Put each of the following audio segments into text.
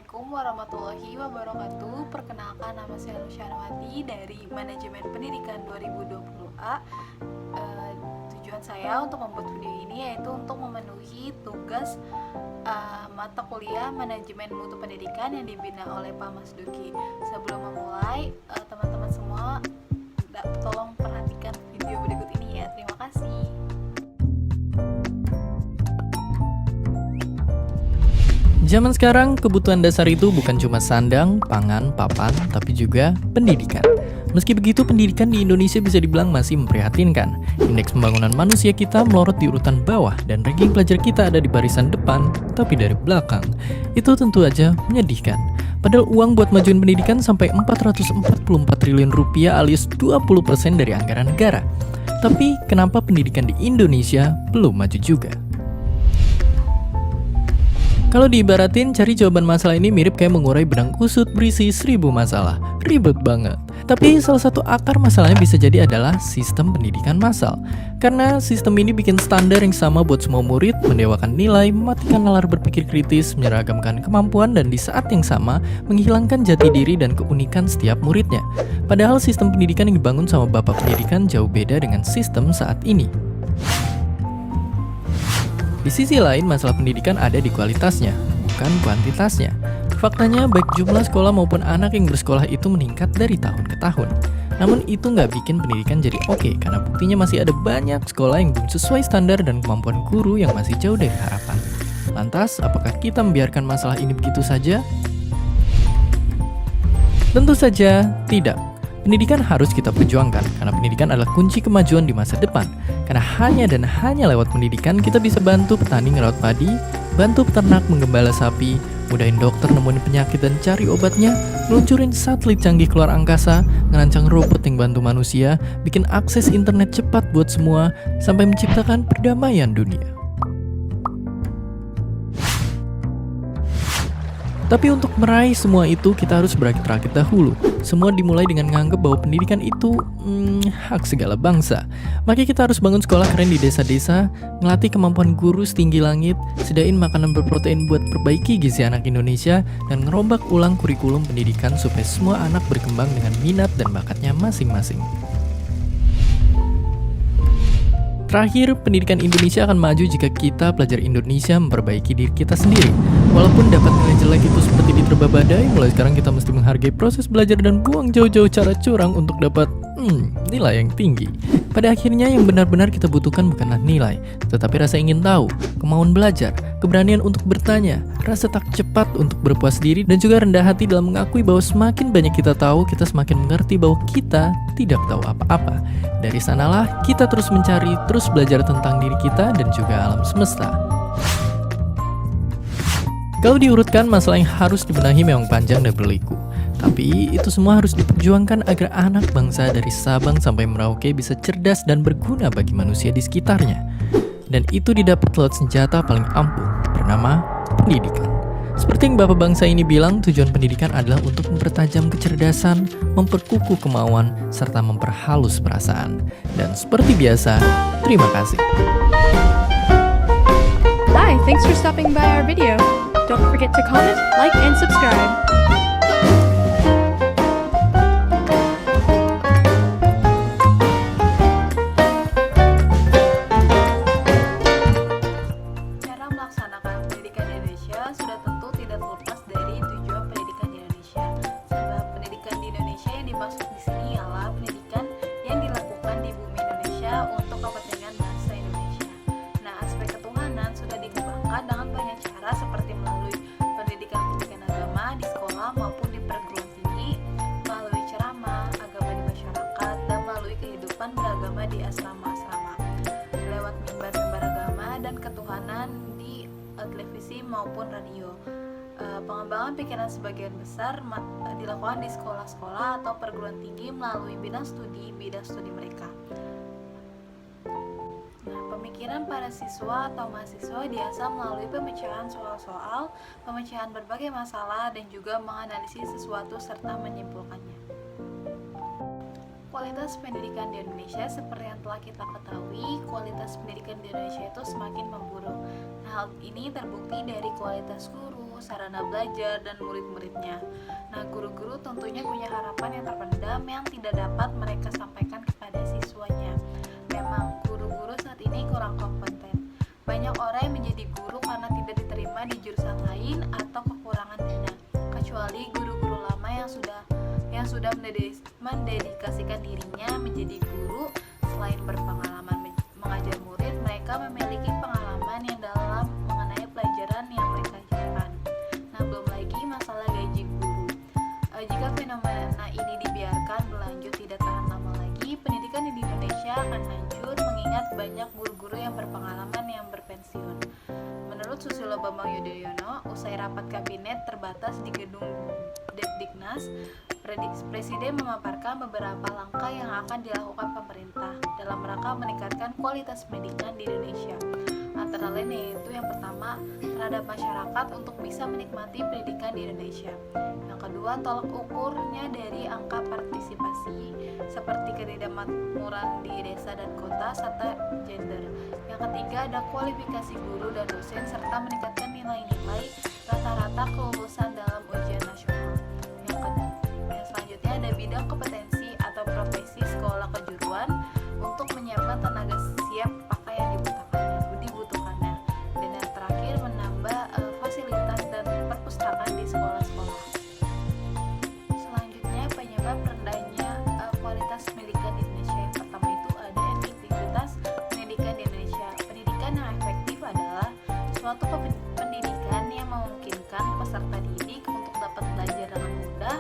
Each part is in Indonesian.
Assalamualaikum warahmatullahi wabarakatuh. Perkenalkan, nama saya Rusyanwati dari Manajemen Pendidikan 2020A. Tujuan saya untuk membuat video ini yaitu untuk memenuhi tugas mata kuliah Manajemen Mutu Pendidikan yang dibina oleh Pak Mas Duki. Sebelum memulai, teman-teman semua tolong perhatikan video berikut ini ya. Terima kasih. Zaman sekarang, kebutuhan dasar itu bukan cuma sandang, pangan, papan, tapi juga pendidikan. Meski begitu, pendidikan di Indonesia bisa dibilang masih memprihatinkan. Indeks pembangunan manusia kita melorot di urutan bawah, dan ranking pelajar kita ada di barisan depan, tapi dari belakang. Itu tentu aja menyedihkan. Padahal uang buat majuin pendidikan sampai 444 triliun rupiah alias 20% dari anggaran negara. Tapi, kenapa pendidikan di Indonesia belum maju juga? Kalau diibaratin, cari jawaban masalah ini mirip kayak mengurai benang kusut berisi 1000 masalah. Ribet banget. Tapi salah satu akar masalahnya bisa jadi adalah sistem pendidikan massal. Karena sistem ini bikin standar yang sama buat semua murid, mendewakan nilai, mematikan nalar berpikir kritis, menyeragamkan kemampuan, dan di saat yang sama menghilangkan jati diri dan keunikan setiap muridnya. Padahal sistem pendidikan yang dibangun sama bapak pendidikan jauh beda dengan sistem saat ini. Di sisi lain, masalah pendidikan ada di kualitasnya, bukan kuantitasnya. Faktanya, baik jumlah sekolah maupun anak yang bersekolah itu meningkat dari tahun ke tahun. Namun itu nggak bikin pendidikan jadi oke, karena buktinya masih ada banyak sekolah yang belum sesuai standar dan kemampuan guru yang masih jauh dari harapan. Lantas, apakah kita membiarkan masalah ini begitu saja? Tentu saja tidak. Pendidikan harus kita perjuangkan, karena pendidikan adalah kunci kemajuan di masa depan. Karena hanya dan hanya lewat pendidikan kita bisa bantu petani ngerawat padi, bantu peternak menggembala sapi, mudahin dokter nemuin penyakit dan cari obatnya, meluncurin satelit canggih keluar angkasa, ngerancang robot yang bantu manusia, bikin akses internet cepat buat semua, sampai menciptakan perdamaian dunia. Tapi untuk meraih semua itu, kita harus berakit-rakit dahulu. Semua dimulai dengan menganggap bahwa pendidikan itu hak segala bangsa. Makanya kita harus bangun sekolah keren di desa-desa, ngelatih kemampuan guru setinggi langit, sediain makanan berprotein buat perbaiki gizi anak Indonesia, dan ngerombak ulang kurikulum pendidikan supaya semua anak berkembang dengan minat dan bakatnya masing-masing. Terakhir, pendidikan Indonesia akan maju jika kita pelajar Indonesia memperbaiki diri kita sendiri. Walaupun dapat nilai jelek itu seperti diterpa badai, mulai sekarang kita mesti menghargai proses belajar dan buang jauh-jauh cara curang untuk dapat nilai yang tinggi. Pada akhirnya yang benar-benar kita butuhkan bukanlah nilai, tetapi rasa ingin tahu, kemauan belajar, keberanian untuk bertanya, rasa tak cepat untuk berpuas diri, dan juga rendah hati dalam mengakui bahwa semakin banyak kita tahu, kita semakin mengerti bahwa kita tidak tahu apa-apa. Dari sanalah kita terus mencari, terus belajar tentang diri kita dan juga alam semesta. Kalau diurutkan, masalah yang harus dibenahi memang panjang dan berliku. Tapi itu semua harus diperjuangkan agar anak bangsa dari Sabang sampai Merauke bisa cerdas dan berguna bagi manusia di sekitarnya. Dan itu didapat lewat senjata paling ampuh, bernama pendidikan. Seperti yang Bapak bangsa ini bilang, tujuan pendidikan adalah untuk mempertajam kecerdasan, memperkukuh kemauan, serta memperhalus perasaan. Dan seperti biasa, terima kasih. Hi, thanks for stopping by our video. Don't forget to comment, like, and subscribe. Cara melaksanakan pendidikan di Indonesia sudah tentu tidak terlepas dari tujuan pendidikan di Indonesia. Sebab pendidikan di Indonesia yang dimaksud di sini adalah pendidikan yang dilakukan di bumi Indonesia untuk kepentingan bangsa Indonesia. Nah, aspek ketuhanan sudah dikembangkan dengan banyak cara seperti melalui pendidikan agama di sekolah maupun di perguruan tinggi, melalui ceramah agama di masyarakat, dan melalui kehidupan beragama di asrama-asrama, lewat mimbar-mimbar agama dan ketuhanan di televisi maupun radio. Pengembangan pikiran sebagian besar dilakukan di sekolah-sekolah atau perguruan tinggi melalui bidang studi mereka. Nah, pemikiran para siswa atau mahasiswa diasah melalui pemecahan soal-soal, pemecahan berbagai masalah, dan juga menganalisis sesuatu serta menyimpulkannya. Kualitas pendidikan di Indonesia seperti yang telah kita ketahui, kualitas pendidikan di Indonesia itu semakin memburuk. Nah, hal ini terbukti dari kualitas guru, guru, sarana belajar, dan murid-muridnya. Nah, guru-guru tentunya punya harapan yang terpendam yang tidak dapat mereka sampaikan kepada siswanya. Memang guru-guru saat ini kurang kompeten. Banyak orang yang menjadi guru karena tidak diterima di jurusan lain atau kekurangan dana. Kecuali guru-guru lama yang sudah mendedikasikan dirinya menjadi guru. Selain berpengalaman mengajar murid, mereka memiliki pengalaman yang dalam mengenai pelajaran yang mereka ajarkan. Nah, belum lagi masalah gaji guru. Jika fenomena ini dibiarkan berlanjut tidak tahan lama lagi, pendidikan di Indonesia akan hancur mengingat banyak guru-guru yang berpengalaman yang berpensiun. Menurut Susilo Bambang Yudhoyono, usai rapat kabinet terbatas di gedung Depdiknas, Presiden memaparkan beberapa langkah yang akan dilakukan pemerintah dalam rangka meningkatkan kualitas pendidikan di Indonesia. Antara lain yaitu yang pertama, terhadap masyarakat untuk bisa menikmati pendidikan di Indonesia. Yang kedua, tolak ukurnya dari angka partisipasi seperti ketidakmakmuran di desa dan kota serta gender. Yang ketiga, ada kualifikasi guru dan dosen serta meningkatkan nilai-nilai rata-rata kelulusan dalam ujian nasional. Yang selanjutnya ada bidang kompetensi atau profesi sekolah kejuruan untuk menyiapkan tenaga siap pakai yang dibutuhkannya. Dan yang terakhir, menambah fasilitas dan perpustakaan di sekolah-sekolah. Selanjutnya, penyebab rendahnya kualitas pendidikan di Indonesia. Yang pertama itu ada efektivitas pendidikan di Indonesia. Pendidikan yang efektif adalah suatu pendidikan yang memungkinkan peserta didik untuk dapat belajar dengan mudah,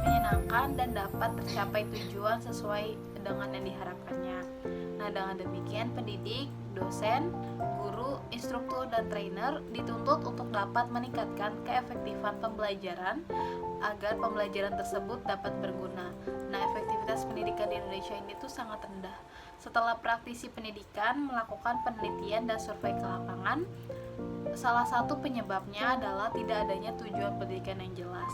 menyenangkan, dan dapat tercapai tujuan sesuai dengan yang diharapkannya. Nah, dengan demikian pendidik, dosen, guru, instruktur, dan trainer dituntut untuk dapat meningkatkan keefektifan pembelajaran agar pembelajaran tersebut dapat berguna. Nah, efektivitas pendidikan di Indonesia ini tuh sangat rendah. Setelah praktisi pendidikan melakukan penelitian dan survei ke lapangan, salah satu penyebabnya adalah tidak adanya tujuan pendidikan yang jelas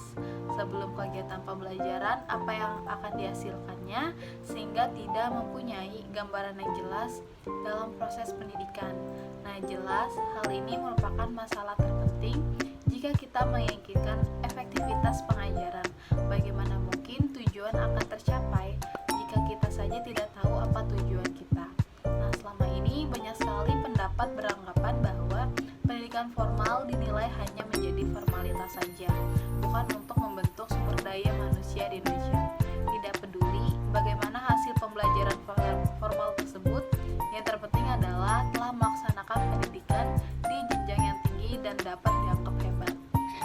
sebelum kegiatan pembelajaran, apa yang akan dihasilkannya, sehingga tidak mempunyai gambaran yang jelas dalam proses pendidikan. Nah, jelas hal ini merupakan masalah terpenting jika kita menginginkan efektivitas pengajaran. Bagaimana mungkin tujuan akan tercapai jika kita saja tidak tahu apa tujuan kita? Nah, selama ini banyak sekali pendapat beranggapan bahwa pendidikan formal dinilai hanya menjadi formalitas saja, bukan untuk membentuk sumber daya manusia di Indonesia. Tidak peduli bagaimana hasil pembelajaran formal tersebut, yang terpenting adalah telah melaksanakan pendidikan di jenjang yang tinggi dan dapat dianggap hebat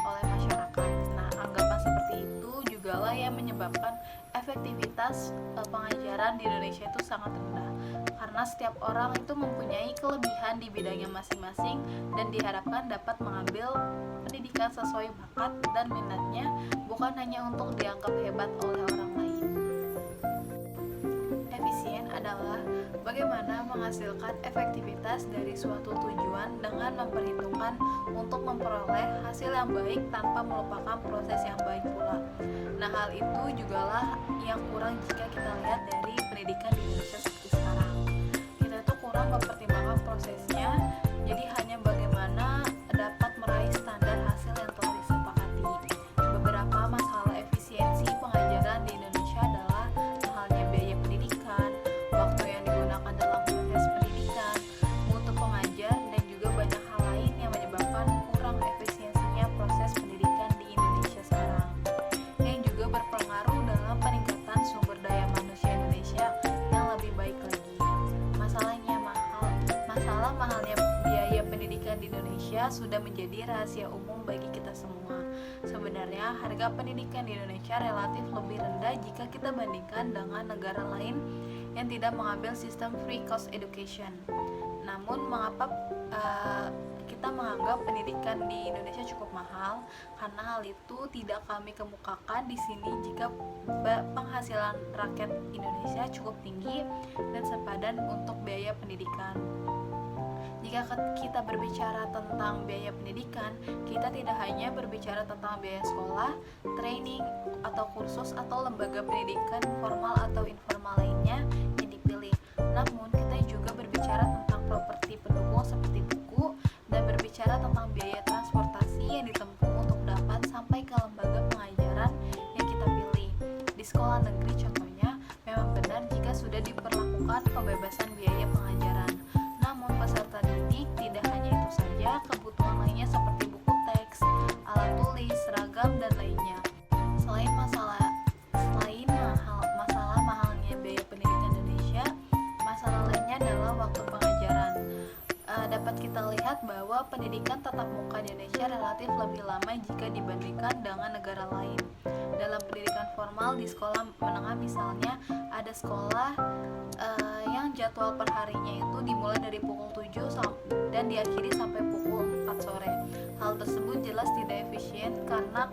oleh masyarakat. Nah, anggapan seperti itu jugalah yang menyebabkan efektivitas pengajaran di Indonesia itu sangat rendah, karena setiap orang itu mempunyai kelebihan di bidangnya masing-masing dan diharapkan dapat mengambil pendidikan sesuai bakat dan minatnya, bukan hanya untuk dianggap hebat oleh orang lain. Efisien adalah bagaimana menghasilkan efektivitas dari suatu tujuan dengan memperhitungkan untuk memperoleh hasil yang baik tanpa melupakan proses yang baik pula. Nah, hal itu jugalah yang kurang jika kita lihat dari pendidikan di Indonesia seperti sekarang. Kita tuh kurang mempertimbangkan prosesnya, jadi hanya bagaimana dapat meraih standar hasil yang telah disepakati. Beberapa masalah efisiensi pengajaran di Indonesia adalah mahalnya biaya pendidikan, waktu yang digunakan dalam proses pendidikan, mutu pengajar, dan juga banyak hal lain yang menyebabkan kurang efisiensinya proses pendidikan di Indonesia sekarang, yang juga berpengaruh dalam peningkatan sumber daya manusia Indonesia yang lebih baik lagi. Masalah mahalnya biaya pendidikan di Indonesia sudah menjadi rahasia umum bagi kita semua. Sebenarnya harga pendidikan di Indonesia relatif lebih rendah jika kita bandingkan dengan negara lain yang tidak mengambil sistem free cost education. Namun mengapa kita menganggap pendidikan di Indonesia cukup mahal? Karena hal itu tidak kami kemukakan di sini jika penghasilan rakyat Indonesia cukup tinggi dan sepadan untuk biaya pendidikan. Jika kita berbicara tentang biaya pendidikan, kita tidak hanya berbicara tentang biaya sekolah, training, atau kursus atau lembaga pendidikan formal atau informal lainnya yang dipilih. Namun, kita juga berbicara tentang properti pendukung seperti buku dan berbicara tentang biaya transportasi yang ditempuh untuk sudah diperlakukan pembebasan biaya pengajaran. Namun peserta didik tidak hanya itu saja, kebutuhan lainnya seperti buku teks, alat tulis, seragam, dan lainnya. Selain masalah mahalnya biaya pendidikan Indonesia, masalah lainnya adalah waktu pengajaran. Dapat kita lihat bahwa pendidikan tatap muka di Indonesia relatif lebih lama jika dibandingkan dengan negara lain. Dalam pendidikan formal di sekolah menengah misalnya, ada sekolah yang jadwal perharinya itu dimulai dari pukul 7 dan diakhiri sampai pukul 4 sore. Hal tersebut jelas tidak efisien karena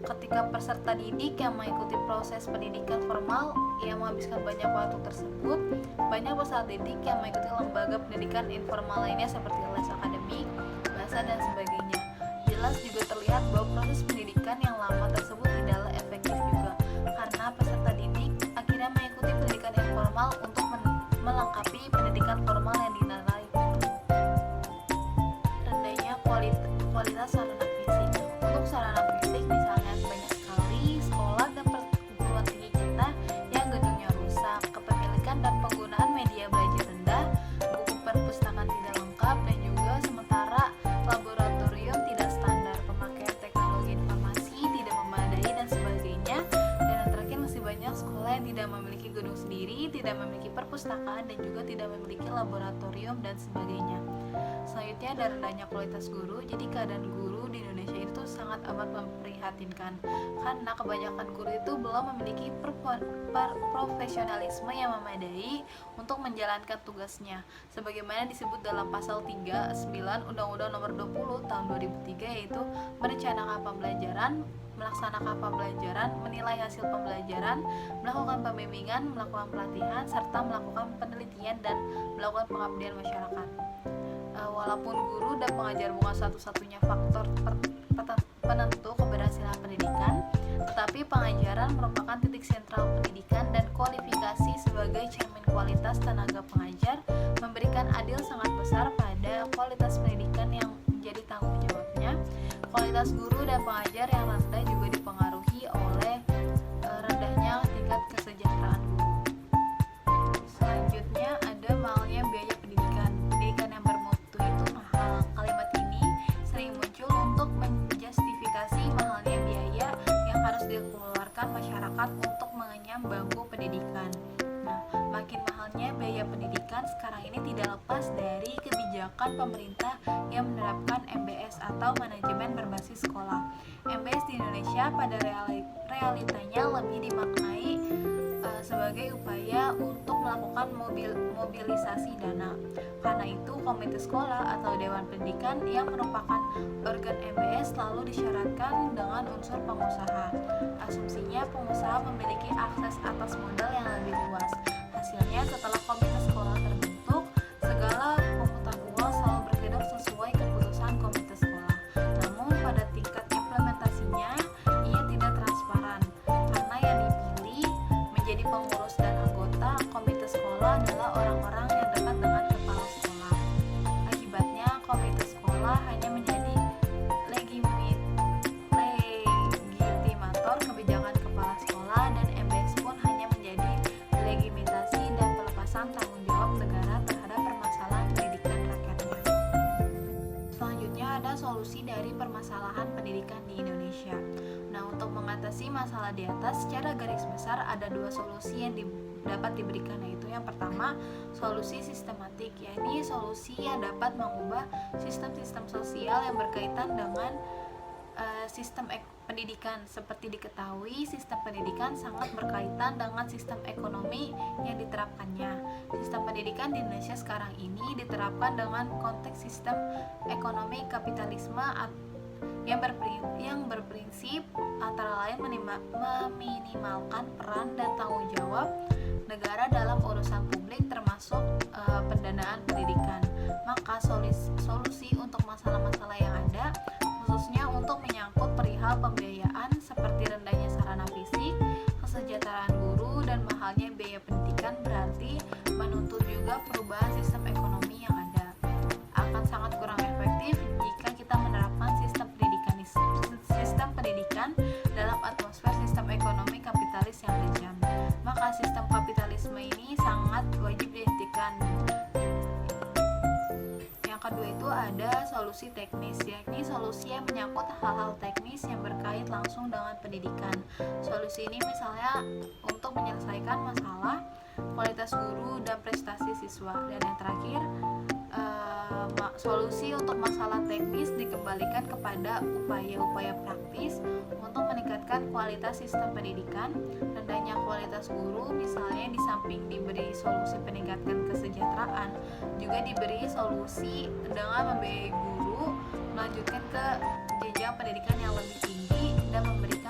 ketika peserta didik yang mengikuti proses pendidikan formal yang menghabiskan banyak waktu tersebut, banyak peserta didik yang mengikuti lembaga pendidikan informal lainnya seperti les akademik, bahasa, dan sebagainya. Jelas juga terlihat bahwa proses pendidikan yang lama tersebut tidaklah efektif juga, karena peserta didik akhirnya mengikuti pendidikan informal untuk melengkapi pendidikan formal yang dinilai rendahnya kualitas sarana fisik. Untuk sarana fisik misalnya banyak sekali sekolah dan perguruan tinggi kita yang gedungnya rusak, kepemilikan dan penggunaan media belajar rendah, buku perpustakaan tidak lengkap, dan juga sementara laboratorium tidak standar, pemakaian teknologi informasi tidak memadai, dan sebagainya. Dan yang terakhir, masih banyak sekolah yang tidak memiliki gedung sendiri, tidak memiliki perpustakaan, dan juga tidak memiliki laboratorium dan sebagainya. Selanjutnya ada rendahnya kualitas guru. Jadi keadaan guru di Indonesia itu sangat amat memprihatinkan karena kebanyakan guru itu belum memiliki profesionalisme yang memadai untuk menjalankan tugasnya, sebagaimana disebut dalam pasal 39 Undang-Undang Nomor 20 Tahun 2003, yaitu merencanakan pembelajaran, melaksanakan pembelajaran, menilai hasil pembelajaran, melakukan pembimbingan, melakukan pelatihan, serta melakukan penelitian dan melakukan pengabdian masyarakat. Walaupun guru dan pengajar bukan satu-satunya faktor penentu keberhasilan pendidikan, tetapi pengajaran merupakan titik sentral pendidikan dan kualifikasi sebagai cermin kualitas tenaga pengajar memberikan andil sangat besar pada kualitas pendidikan yang menjadi tanggung jawabnya. Kualitas guru dan pengajar yang rendah juga dipengaruhi oleh rendahnya tingkat kesejahteraan guru. Selanjutnya ada mahalnya biaya pendidikan. Pendidikan yang bermutu itu mahal. Kalimat ini sering muncul untuk menjustifikasi mahalnya biaya yang harus dikeluarkan masyarakat untuk mengenyam bangku pendidikan. Nah, makin mahalnya biaya pendidikan sekarang ini tidak lepas dari kebijakan pemerintah yang menerapkan MBS atau manajemen berbasis sekolah. MBS di Indonesia pada realitanya lebih dimaknai sebagai upaya untuk melakukan mobilisasi dana. Karena itu, komite sekolah atau dewan pendidikan yang merupakan organ MBS selalu disyaratkan dengan unsur pengusaha. Asumsinya pengusaha memiliki akses atas modal yang lebih luas. Hasilnya, setelah komite sekolah terbentuk, segala pemutar uang selalu berkedok sesuai keputusan komite sekolah. Namun pada tingkat implementasinya, ia tidak transparan, karena yang dipilih menjadi pengurus dan anggota komite sekolah adalah orang-orang yang dekat dengan kepala sekolah. Akibatnya, komite sekolah hanya menjadi legitimator kebijakan kepala sekolah, dan MBS pun hanya menjadi legitimasi dan pelepasan tanggung jawab negara terhadap permasalahan pendidikan rakyatnya. Selanjutnya ada solusi dari permasalahan pendidikan di Indonesia. Nah, untuk mengatasi masalah di atas, secara garis besar ada dua solusi yang dapat diberikan, yaitu yang pertama, solusi sistematik, yakni solusi yang dapat mengubah sistem-sistem sosial yang berkaitan dengan sistem pendidikan. Seperti diketahui, sistem pendidikan sangat berkaitan dengan sistem ekonomi yang diterapkannya. Sistem pendidikan di Indonesia sekarang ini diterapkan dengan konteks sistem ekonomi kapitalisme yang berprinsip antara lain meminimalkan peran dan tanggung jawab negara dalam urusan publik termasuk pendanaan pendidikan. Maka solusi untuk masalah-masalah yang ada, khususnya untuk menyangkut perihal pembiayaan seperti rendahnya sarana fisik, kesejahteraan guru, dan mahalnya biaya pendidikan, berarti menuntut juga perubahan sistem ekonomi yang ada. Akan sangat kurang efektif jika kita menerapkan sistem pendidikan dalam atmosfer sistem ekonomi kapitalis yang kejam. Maka sistem kapitalisme solusi teknis, yakni solusi yang menyangkut hal-hal teknis yang berkait langsung dengan pendidikan. Solusi ini misalnya untuk menyelesaikan masalah kualitas guru dan prestasi siswa. Dan yang terakhir, solusi untuk masalah teknis dikembalikan kepada upaya-upaya praktis untuk meningkatkan kualitas sistem pendidikan. Rendahnya kualitas guru misalnya di samping diberi solusi peningkatan kesejahteraan, juga diberi solusi dengan membiayai guru melanjutkan ke jenjang pendidikan yang lebih tinggi dan memberikan